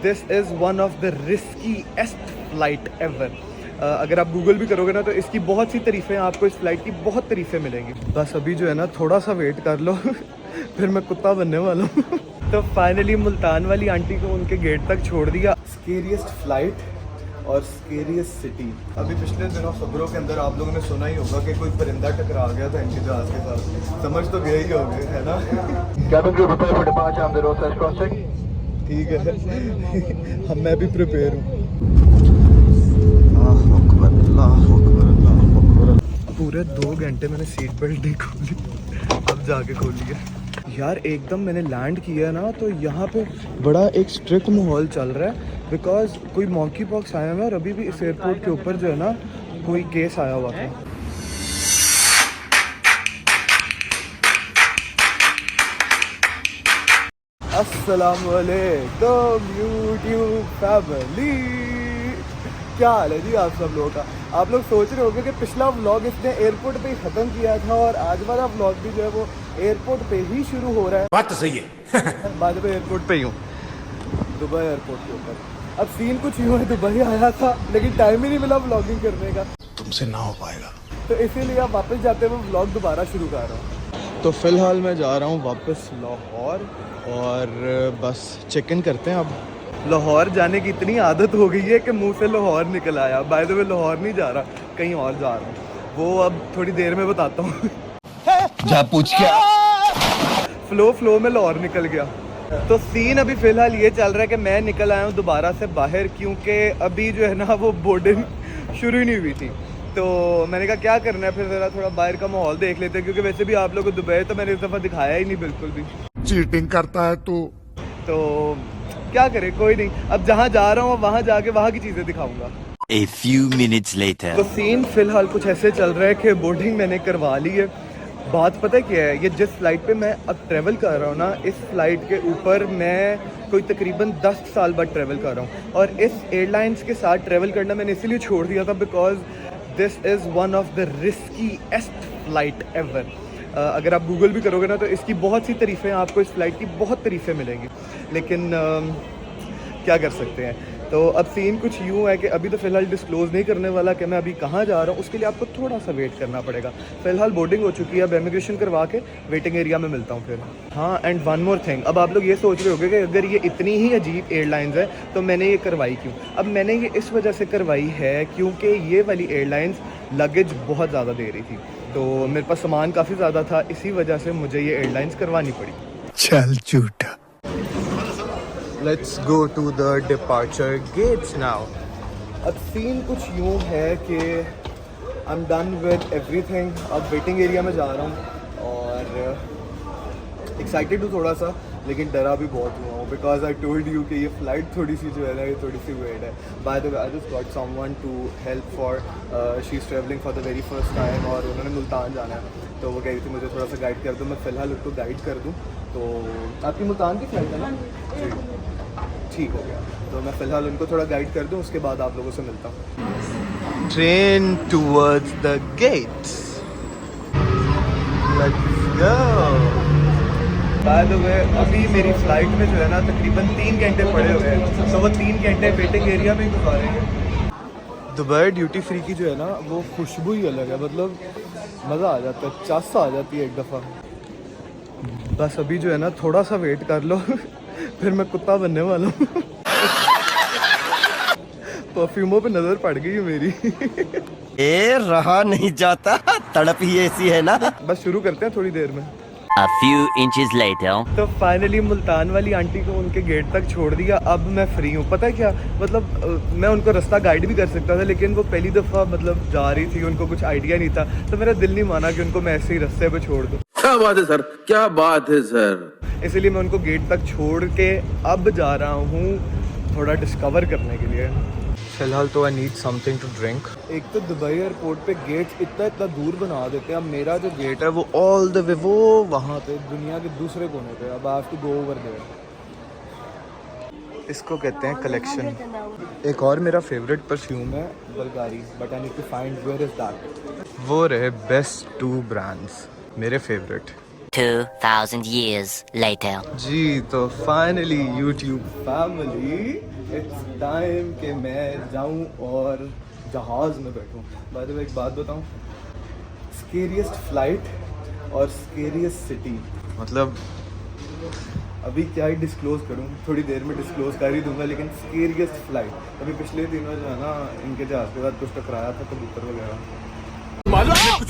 This is one of the riskiest flight ever. अगर आप Google भी करोगे ना तो इसकी बहुत सी तारीफ़ें, आपको इस फ्लाइट की बहुत तारीफ़ें मिलेंगी। बस अभी जो है ना थोड़ा सा वेट कर लो फिर मैं कुत्ता बनने वाला हूँ तो फाइनली मुल्तान वाली आंटी को उनके गेट तक छोड़ दिया। स्केरियस्ट फ्लाइट और स्केरियस्ट सिटी। अभी पिछले दिनों खबरों के अंदर आप लोगों ने सुना ही होगा कि कोई परिंदा टकरा गया था इनके जहाज के साथ। समझ तो गए ही होंगे, है ना? ठीक है हम मैं भी प्रिपेयर हूँ। पूरे 2 घंटे मैंने सीट बेल्ट नहीं खोली, अब जाके खोली है। यार एकदम मैंने लैंड किया ना तो यहाँ पे बड़ा एक स्ट्रिक्ट माहौल चल रहा है बिकॉज कोई मॉन्की पॉक्स आया हुआ है और अभी भी इस एयरपोर्ट के ऊपर जो है ना कोई केस आया हुआ था। अस्सलाम वालेकुम यूट्यूब फैमिली, क्या हाल है जी आप सब लोगों का? आप लोग सोच रहे होंगे कि पिछला व्लॉग इसने एयरपोर्ट पे ही ख़त्म किया था और आज वाला व्लॉग भी जो है वो एयरपोर्ट पे ही शुरू हो रहा है। बात तो सही है बाद में एयरपोर्ट पे ही हूँ, दुबई एयरपोर्ट के ऊपर। अब सीन कुछ यूँ है, दुबई आया था लेकिन टाइम ही नहीं मिला व्लॉगिंग करने का, तुमसे ना हो पाएगा, तो इसीलिए अब वापस जाते हुए व्लॉग दोबारा शुरू कर रहा हूँ। तो फ़िलहाल मैं जा रहा हूँ वापस लाहौर और बस चेक इन करते हैं। अब लाहौर जाने की इतनी आदत हो गई है कि मुंह से लाहौर निकल आया। बाय द वे लाहौर नहीं जा रहा, कहीं और जा रहा हूँ, वो अब थोड़ी देर में बताता हूँ जा पूछ क्या फ्लो में लाहौर निकल गया। तो सीन अभी फ़िलहाल ये चल रहा है कि मैं निकल आया हूँ दोबारा से बाहर, क्योंकि अभी जो है ना वो बोर्डिंग शुरू ही नहीं हुई थी। तो मैंने कहा क्या करना है, फिर ज़रा थोड़ा बाहर का माहौल देख लेते हैं, क्योंकि वैसे भी आप लोगों को दुबई तो मैंने इस दफ़ा दिखाया ही नहीं बिल्कुल भी। चीटिंग करता है तू। तो क्या करें, कोई नहीं, अब जहाँ जा रहा हूँ वहाँ जाके वहाँ की चीज़ें दिखाऊंगा। A few minutes later. तो सीन फ़िलहाल कुछ ऐसे चल रहा है कि बोर्डिंग मैंने करवा ली है। बात पता है क्या है, ये जिस फ़्लाइट पे मैं अब ट्रैवल कर रहा हूँ ना, इस फ़्लाइट के ऊपर मैं कोई तकरीबन 10 साल बाद ट्रैवल कर रहा हूँ। और इस एयरलाइंस के साथ ट्रैवल करना मैंने इसीलिए छोड़ दिया था because this is one of the riskiest flight ever. अगर आप गूगल भी करोगे ना तो इसकी बहुत सी तारीफ़ें, आपको इस फ्लाइट की बहुत तारीफ़ें मिलेंगी, लेकिन क्या कर सकते हैं। तो अब सीन कुछ यूँ है कि अभी तो फ़िलहाल डिस्क्लोज़ नहीं करने वाला कि मैं अभी कहाँ जा रहा हूँ, उसके लिए आपको थोड़ा सा वेट करना पड़ेगा। फ़िलहाल बोर्डिंग हो चुकी है, अब इमिग्रेशन करवा के वेटिंग एरिया में मिलता हूँ फिर। हाँ, एंड वन मोर थिंग, अब आप लोग ये सोच रहे होंगे कि अगर ये इतनी ही अजीब एयरलाइंस है तो मैंने ये करवाई क्यों? अब मैंने ये इस वजह से करवाई है क्योंकि ये वाली एयरलाइंस लगेज बहुत ज़्यादा दे रही थी, तो मेरे पास सामान काफ़ी ज़्यादा था, इसी वजह से मुझे ये एयरलाइंस करवानी पड़ी। चल झूठा। Let's go to the departure gates now. अब सीन कुछ यूँ है कि I'm done with everything. अब वेटिंग एरिया में जा रहा हूँ और एक्साइटेड हूँ थोड़ा सा, लेकिन डरा भी बहुत हुआ हूँ बिकॉज आई टोल्ड यू कि ये फ़्लाइट थोड़ी सी जो है ना ये थोड़ी सी वेट है। By the way I just got someone to help for, she is traveling for the very first time और उन्होंने मुल्तान जाना है, तो वो कह रही थी मुझे थोड़ा सा गाइड कर दो। मैं फ़िलहाल उनको गाइड कर दूँ। तो आपकी मुल्तान की फ़्लाइट है ना? जी, ठीक हो गया। तो मैं फ़िलहाल उनको थोड़ा गाइड कर दूँ, उसके बाद आप लोगों से मिलता हूँ। Train towards the gates, let's go. Bye the वे अभी मेरी फ़्लाइट में जो है ना तकरीबन 3 घंटे पड़े हुए हैं, तो वो 3 घंटे वेटिंग एरिया में ही गुजारेंगे। दुबई ड्यूटी फ्री की जो है ना वो खुशबू ही अलग है, मतलब मज़ा आ जाता है, चस आ जाती है एक दफ़ा। बस अभी जो है ना थोड़ा सा वेट कर लो फिर मैं कुत्ता बनने वाला हूँ परफ्यूमों पे नज़र पड़ गई है मेरी ए रहा नहीं जाता, तड़प ही ऐसी है ना। बस शुरू करते हैं थोड़ी देर में। A few inches later. तो फाइनली मुल्तान वाली आंटी को उनके गेट तक छोड़ दिया, अब मैं फ्री हूँ। पता है क्या, मतलब मैं उनको रास्ता गाइड भी कर सकता था, लेकिन वो पहली दफ़ा मतलब जा रही थी, उनको कुछ आइडिया नहीं था, तो मेरा दिल नहीं माना कि उनको मैं ऐसे ही रास्ते पे छोड़ दूँ। क्या बात है सर, क्या बात है सर। इसीलिए मैं उनको गेट तक छोड़ के अब जा रहा हूँ थोड़ा डिस्कवर करने के लिए। फ़िलहाल तो I need something to drink. एक तो दुबई एयरपोर्ट पे गेट्स इतना दूर बना देते हैं। अब मेरा जो गेट है वो ऑल द वे वो वहाँ पे दुनिया के दूसरे कोने पे, अब I have to go over there. इसको कहते हैं कलेक्शन। एक और मेरा फेवरेट परफ्यूम है Bulgari, but I need to find where is that. वो रहे बेस्ट 2 ब्रांड्स मेरे फेवरेट। 2,000 years later. जी तो finally YouTube family it's time कि मैं जाऊं और जहाज़ में बैठूं। बाद में एक बात बताऊं, स्केरियस्ट फ्लाइट और स्केरियस्ट सिटी, मतलब अभी क्या ही डिस्क्लोज़ करूं, थोड़ी देर में डिस्क्लोज़ कर ही दूंगा, लेकिन स्केरियस्ट फ्लाइट अभी पिछले दिनों जो है ना इनके जहाज़ के साथ कुछ टकराया था कबूतर वगैरह। कुछ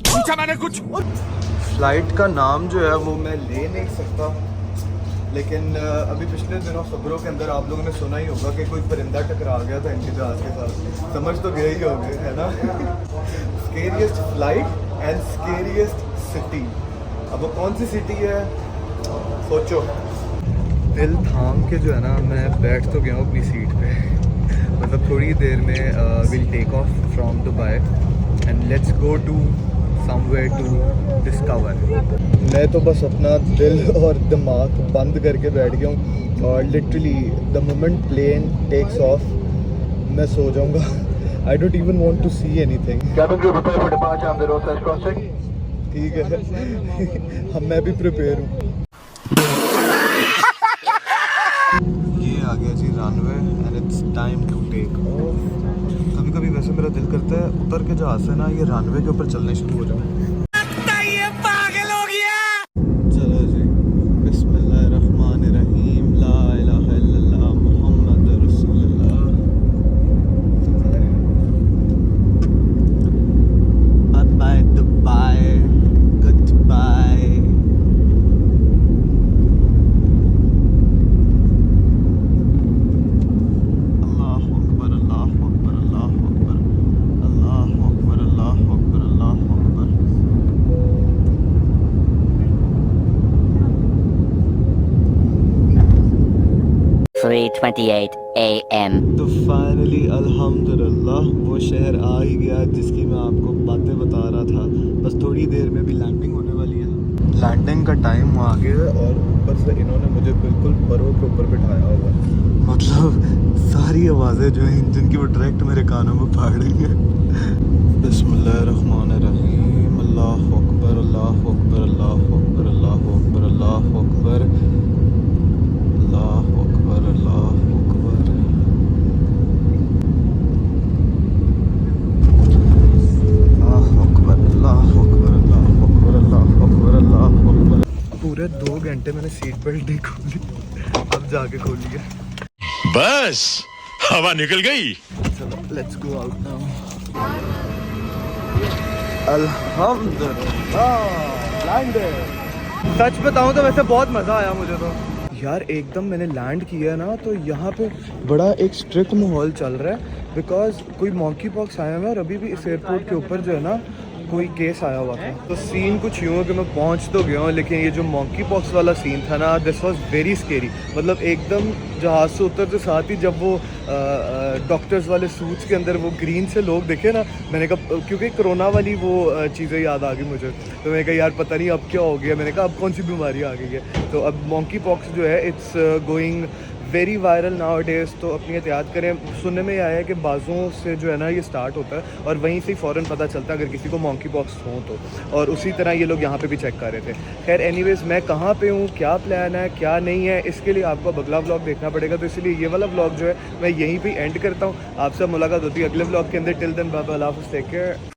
पूछा मैंने कुछ। फ्लाइट का नाम जो है वो मैं ले नहीं सकता, लेकिन अभी पिछले दिनों खबरों के अंदर आप लोगों ने सुना ही होगा कि कोई परिंदा टकरा गया था इनके जहाज़ के साथ। समझ तो गए ही होंगे, है ना। Scariest flight and scariest city, अब वो कौन सी सिटी है सोचो। दिल थाम के जो है ना मैं बैठ तो गया हूँ अपनी सीट पे, मतलब थोड़ी देर में will take off from Dubai and let's go to somewhere to discover. मैं तो बस अपना दिल और दिमाग बंद करके बैठ गया हूँ और literally the moment plane takes off मैं सो जाऊँगा। I don't even want to see anything. ठीक है हम मैं भी प्रिपेयर हूँ। ये आ गया जी runway and it's time to take off. कभी कभी वैसे मेरा दिल करता है उतर के जहाज से ना ये रनवे के ऊपर चलने शुरू हो जाऊं। चलो जी, बिस्मिल्लाहिर्रहमानिर्रहीम, ला इलाहा इल्लल्लाह मुहम्मद रसूलुल्लाह। Bye Dubai, goodbye. $3:28 a.m. तो फाइनली अल्हम्दुलिल्लाह वो शहर आ ही गया जिसकी मैं आपको बातें बता रहा था। बस थोड़ी देर में भी लैंडिंग होने वाली है। लैंडिंग का टाइम आ गया और ऊपर से इन्होंने मुझे बिल्कुल परों के ऊपर बिठाया हुआ, मतलब सारी आवाज़ें जो हैं इंजन की वो डायरेक्ट मेरे कानों में फाड़ रही हैं। बिस्मिल्लाहिर्रहमानिर्रहीम, अल्लाहु अकबर, अल्लाहु अकबर, अल्लाहु अकबर, अल्लाहु अकबर, अल्लाहु अकबर, अल्लाहु अकबर, अल्लाहु अकबर। अल्लाहु अकबर, अल्लाहु अकबर, अल्लाहु अकबर, अल्लाहु अकबर, अल्लाहु अकबर। पूरे 2 घंटे मैंने सीट बेल्ट नहीं खोली, अब जाके खोली है। बस हवा निकल गई। चलो लेट्स गो आउट नाउ। अल्हम्दुलिल्लाह लैंडेड। सच बताऊं तो वैसे बहुत मज़ा आया मुझे तो यार। एकदम मैंने लैंड किया ना तो यहाँ पे बड़ा एक स्ट्रिक्ट माहौल चल रहा है, बिकॉज कोई मॉन्की पॉक्स आया हुआ है और अभी भी इस एयरपोर्ट के ऊपर जो है ना कोई केस आया हुआ था। तो सीन कुछ यूँ है कि मैं पहुँच तो गया हूँ, लेकिन ये जो मॉन्की पॉक्स वाला सीन था ना, दिस वाज वेरी स्केरी। मतलब एकदम जहाज़ से उतरते साथ ही जब वो डॉक्टर्स वाले सूट्स के अंदर वो ग्रीन से लोग दिखे ना, मैंने कहा, क्योंकि कोरोना वाली वो चीज़ें याद आ गई मुझे, तो मैंने कहा यार पता नहीं अब क्या हो गया। मैंने कहा अब कौन सी बीमारी आ गई है। तो अब मॉन्की पॉक्स जो है it's going very viral now days, तो अपनी एहतियात करें। सुनने में आया है कि बाजुओं से जो है ना ये स्टार्ट होता है और वहीं से ही फ़ौरन पता चलता है अगर किसी को मॉन्की पॉक्स हो तो, और उसी तरह ये लोग यहाँ पे भी चेक कर रहे थे। खैर एनीवेज़, मैं कहाँ पे हूँ, क्या प्लान है, क्या नहीं है, इसके लिए आपको अगला व्लॉग देखना पड़ेगा। तो इसलिए ये वाला व्लॉग जो है मैं यहीं पर एंड करता हूँ। आपसे मुलाकात होती है अगले व्लॉग के अंदर। टिल देन बाय बाय, अल्लाह हाफ़िज़, टेक केयर।